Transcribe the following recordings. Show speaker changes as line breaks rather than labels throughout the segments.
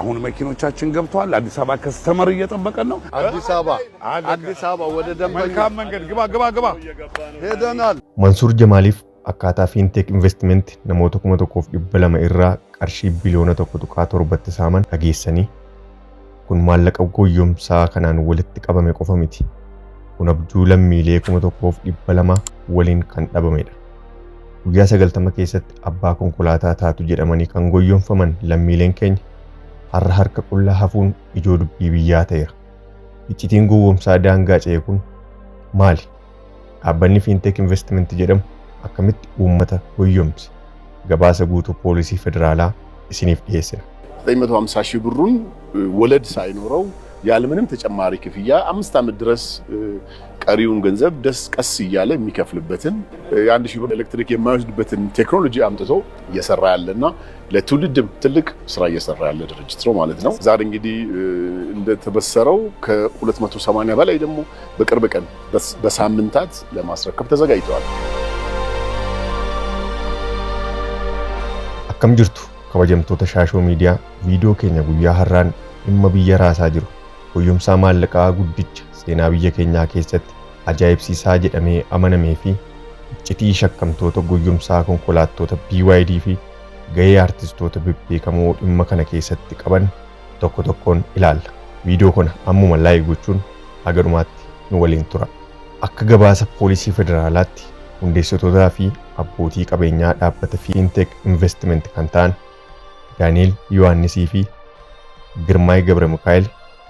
አሁን መኪኖቻችን ገብቷል። አዲስ አበባ ከስተመር እየጠበቀን ነው።
አዲስ አበባ ወደ ደንበኛ
መልካም መንገድ ግባ
ሄደናል።
መንሱር ጀማሊፍ akkaataa ፊንቴክ ኢንቨስትመንት namoota 1,200 irraa qarshii biliyoona 1.7 saaman dhageessanii kun maallaqa goyyomsaa kanaan walitti qabame qofa miti. Kun abjuu lammiilee 1,200 waliin kan dhabamedha. Guyyaa 90 keessatti abbaa konkolaataa taatu jedhamanii kan goyyomfaman lammiileen keenya har'a harka qullaa hafuun ijoo dubbii biyyaa ta'eera. Iccitiin gowwoomsaa daangaa ce'e kun maali? Dhaabbanni fiinteek ኢንቨስትመንት jedhamu akkamitti uummata goyyomse? Gabaasa guutuu poolisii federaalaa isiniif dhiyeessina.
950 ሺህ ብሩን ወለድ ሳይኖረው ያለምንም ተጨማሪ ክፍያ 5 ዓመት ድረስ ቀሪውን ገንዘብ ቀስ እያለ የሚከፍልበትን የ1 ሺህ ብር ኤሌክትሪክ የማይወስድበትን ቴክኖሎጂ አምጥቶ እየሰራ ያለና ለትውልድም ትልቅ ስራ እየሰራ ያለ ድርጅት ነው ማለት ነው። ዛሬ እንግዲህ እንደተበሰረው ከ280 በላይ ደግሞ በቅርብ ቀን በሳምንታት ለማስረከብ ተዘጋጅተዋል።
akkam jirtu kabajamtoota shaashoo miidiyaa viidiyoo keenya guyyaa har'aan dhimma biyya raasaa jiru goyyomsaa maallaqaa guddicha seenaa biyya keenyaa keessatti ajaa'ibsiisaa jedhamee amanamee fi iccitii shakkamtoota goyyomsaa konkolaattota BYD fi gahee artistoota bebbeekamoo dhimma kana keessatti qaban tokko tokkoon ilaalla. Viidiyoo kana ammuma laayik gochuun haga dhumaatti nu waliin tura. Akka gabaasa poolisii federaalaatti hundeessitootaa fi abbootii qabeenyaa dhaabbata fiinteek ኢንቨስትመንት kan ta'an Daani'eel Yohaannisii fi Girmaay Gabre Mikaa'el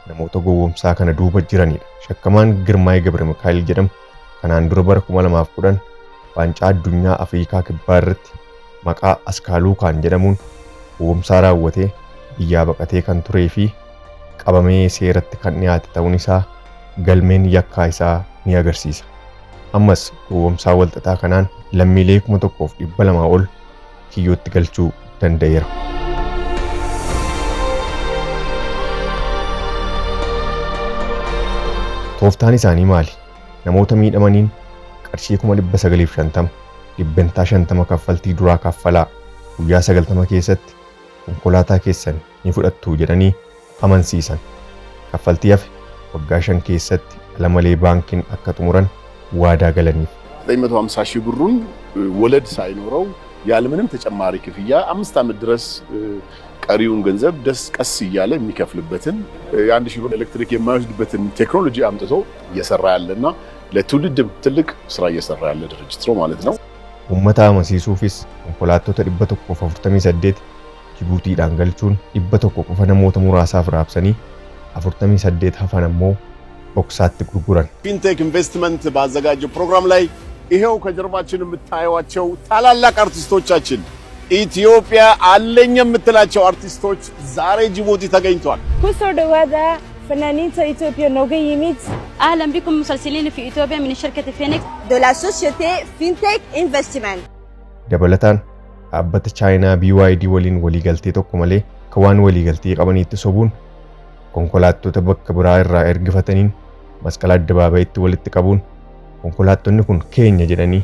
namoota gowwoomsaa kana duuba jiranidha. Shakkamaan Girmaay Gabre Mikaa'el jedhamu kanaan dura bara 2010 waancaa addunyaa Afrikaa kibbaa irratti maqaa Askaaluu kan jedhamuun gowwoomsaa raawwatee biyyaa baqatee kan turee fi qabamee seeratti kan dhiyaate ta'uun isaa galmeen yakkaa isaa ni agarsiisa. Ammas gowwoomsaa walxaxaa kanaan lammiilee 1,200 ol kiyyootti galchuu danda'eera. Tooftaan isaanii maali? Namoota miidhamaniin qarshii 950 dhibbentaa 50 kaffaltii duraa kaffalaa guyyaa 90 keessatti konkolaataa keessan ni fudhattu jedhanii amansiisan. Kaffaltii hafe waggaa 5 keessatti ala malee baankiin akka xumuran waadaa galaniif
950 ሺህ ብሩን ወለድ ሳይኖረው ያለምንም ተጨማሪ ክፍያ 5 ዓመት ድረስ ቀሪውን ገንዘብ ቀስ እያለ የሚከፍልበትን የ1 ሺህ ብር ኤሌክትሪክ የማይወስድበትን ቴክኖሎጂ አምጥቶ እየሰራ ያለና ለትውልድም ትልቅ ስራ እየሰራ ያለ ድርጅት ነው ማለት ነው።
ummata amansiisuufis konkolaattota 148 Jibuutiidhaan galchuun 100 qofa namoota muraasaaf raabsanii 48 hafan ammoo boksaatti gurguran.
ፊንቴክ ኢንቨስትመንት ባዘጋጀው ፕሮግራም ላይ ይሄው ከጀርባችን የምታዩዋቸው ታላላቅ አርቲስቶቻችን ኢትዮጵያ አለኝ የምትላቸው አርቲስቶች ዛሬ ጅቡቲ ተገኝተዋል።
kusoo dhawaada fanaaniinta Ethiopia nooga yimid.
أهلا بكم مسلسلين في إثيوبيا من شركة فينيكس
de la société Fintech Investment.
Dabalataan dhaabbata Chaayinaa BYD waliin waliigaltee tokko malee kan waan waliigaltee qabaniitti sobuun konkolaattota bakka biraa irraa ergifataniin masqala addabaabayitti walitti qabuun konkolaattonni kun keenya jedhanii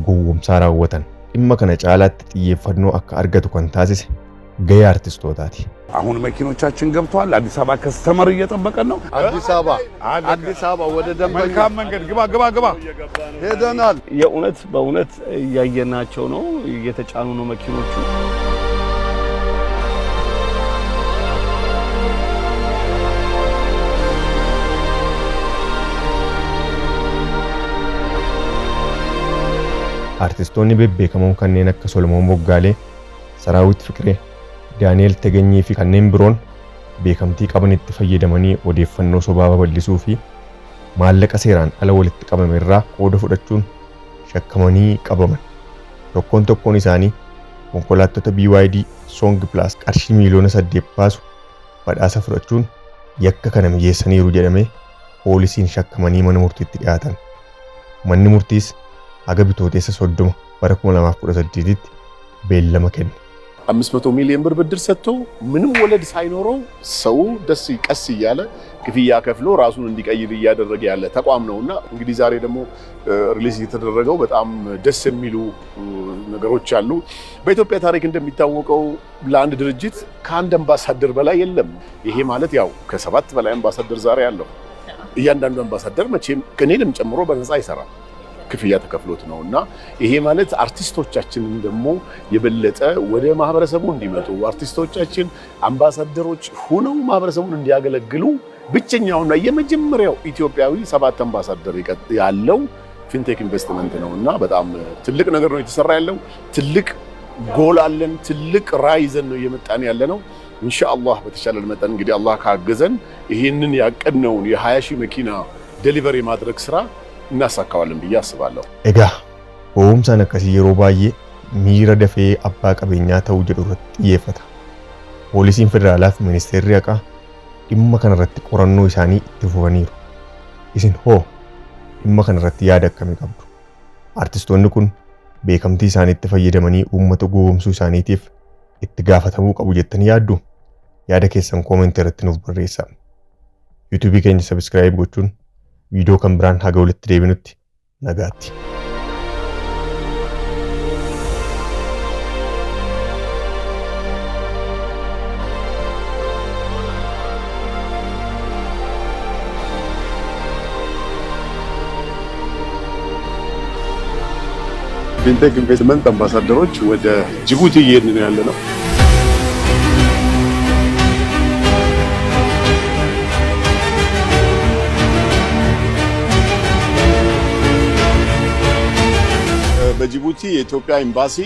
gowwoomsaa raawwatan. Dhimma kana caalaatti xiyyeeffannoo akka argatu kan taasise gahee artistootaati.
አሁን መኪኖቻችን ገብቷል። አዲስ አበባ ከስተመር እየጠበቀን ነው።
አዲስ አበባ ወደ ደንበኛ
መልካም መንገድ ግባ
ሄደናል።
የእውነት በእውነት እያየናቸው ነው። እየተጫኑ ነው መኪኖቹ።
Artistoonni bebbeekamoon kanneen akka Solomoon Boggaalee, Saraawit Fiqiree, Daani'eel Teganyii fi kanneen biroon beekamtii qabanitti fayyadamanii odeeffannoo sobaa babal'isuu fi maallaqa seeraan ala walitti qabame irraa qooda fudhachuun shakkamanii qabaman. Tokkoon isaanii konkolaattota BYD Song Plus qarshii miliyoona 8 baasu badhaasa fudhachuun yakka kana mijeessaniiru jedhamee poolisiin shakkamanii mana murtiitti dhiyaatan. Manni murtiis haga bitooteessa 30 bara 2018tti beellama kenne.
500 ሚሊዮን ብር ብድር ሰጥቶ ምንም ወለድ ሳይኖረው ሰው ደስ ቀስ እያለ ክፍያ ከፍሎ ራሱን እንዲቀይር እያደረገ ያለ ተቋም ነውና እንግዲህ ዛሬ ደግሞ ሪሊዝ የተደረገው በጣም ደስ የሚሉ ነገሮች አሉ። በኢትዮጵያ ታሪክ እንደሚታወቀው ለአንድ ድርጅት ከአንድ አምባሳደር በላይ የለም። ይሄ ማለት ያው ከ7 በላይ አምባሳደር ዛሬ ያለው እያንዳንዱ አምባሳደር መቼም ከኔንም ጨምሮ በነፃ አይሰራም፣ ክፍያ ተከፍሎት ነውና ይሄ ማለት አርቲስቶቻችንን ደግሞ የበለጠ ወደ ማህበረሰቡ እንዲመጡ አርቲስቶቻችን አምባሳደሮች ሆነው ማህበረሰቡን እንዲያገለግሉ ብቸኛውና የመጀመሪያው ኢትዮጵያዊ 7 አምባሳደር ያለው ፊንቴክ ኢንቨስትመንት ነውና በጣም ትልቅ ነገር ነው የተሰራ ያለው። ትልቅ ጎል አለን፣ ትልቅ ራይዘን ነው እየመጣን ያለ ነው። ኢንሻአላህ በተሻለ መጠን እንግዲህ አላህ ካገዘን ይሄንን ያቀድነውን የ20,000 መኪና ዴሊቨሪ ማድረግ ስራ እናሳካዋለን ብዬ አስባለሁ።
ኤጋ ሆምሳን አከሲ የሮ ባዬ ሚራ ደፌ አባ ቀበኛ ተው ጀዱረት ይፈታ ፖሊሲን ፌደራላፍ ሚኒስቴር ያቃ dhimma kanarratti qorannoo isaanii itti fufaniiru. Isin hoo dhimma kanarratti yaada akkamii qabdu? Artistoonni kun beekamtii isaaniitti fayyadamanii uummata gowwoomsuu isaaniitiif itti gaafatamuu qabu jettanii yaaddu? Yaada keessan koomentii irratti nuuf barreessaa. YouTube keenya subscribe gochuun viidiyoo kan biraan haga walitti deebinutti nagaatti.
ፊንቴክ ኢንቨስትመንት አምባሳደሮች ወደ ጅቡቲ እየሄድን ነው ያለነው። በጅቡቲ የኢትዮጵያ ኤምባሲ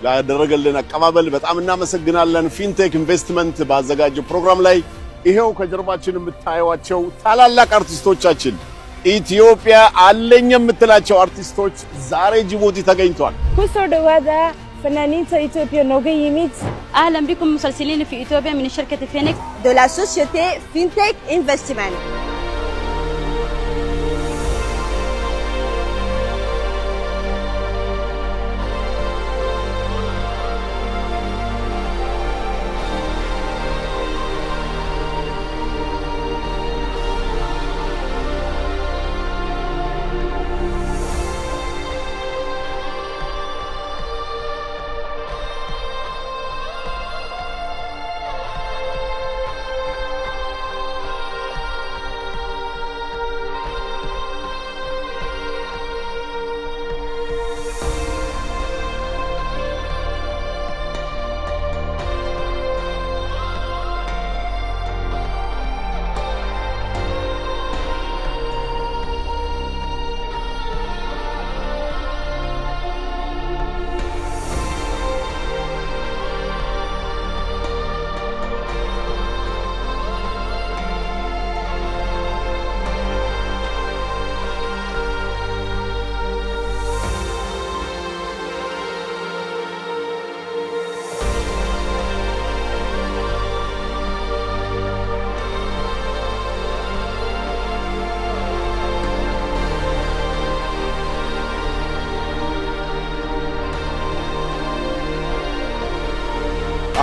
ላደረገልን አቀባበል በጣም እናመሰግናለን። ፊንቴክ ኢንቨስትመንት ባዘጋጀው ፕሮግራም ላይ ይሄው ከጀርባችን የምታዩዋቸው ታላላቅ አርቲስቶቻችን ኢትዮጵያ አለኝ የምትላቸው አርቲስቶች ዛሬ ጅቡቲ ተገኝቷል።
kusoo dhawaada fanaaniinta Ethiopia nooga yimid.
أهلا بكم مسلسلين في إثيوبيا من شركة فينيكس
de la société Fintech Investment.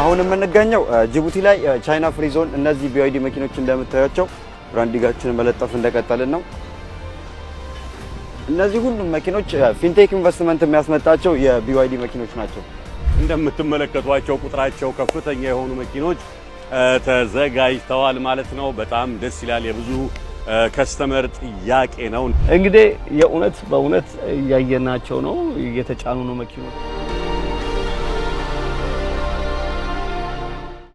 አሁን የምንገኘው ጅቡቲ ላይ ቻይና ፍሪ ዞን እነዚህ BYD መኪኖች እንደምታዩቸው ብራንዲንጋችንን መለጠፍ እንደቀጠልን ነው። እነዚህ ሁሉም መኪኖች ፊንቴክ ኢንቨስትመንት የሚያስመጣቸው የBYD መኪኖች ናቸው።
እንደምትመለከቷቸው ቁጥራቸው ከፍተኛ የሆኑ መኪኖች ተዘጋጅተዋል ማለት ነው። በጣም ደስ ይላል። የብዙ ከስተመር ጥያቄ ነው። እንግዲህ የእውነት በእውነት ያየናቸው ነው። እየተጫኑ ነው መኪኖች።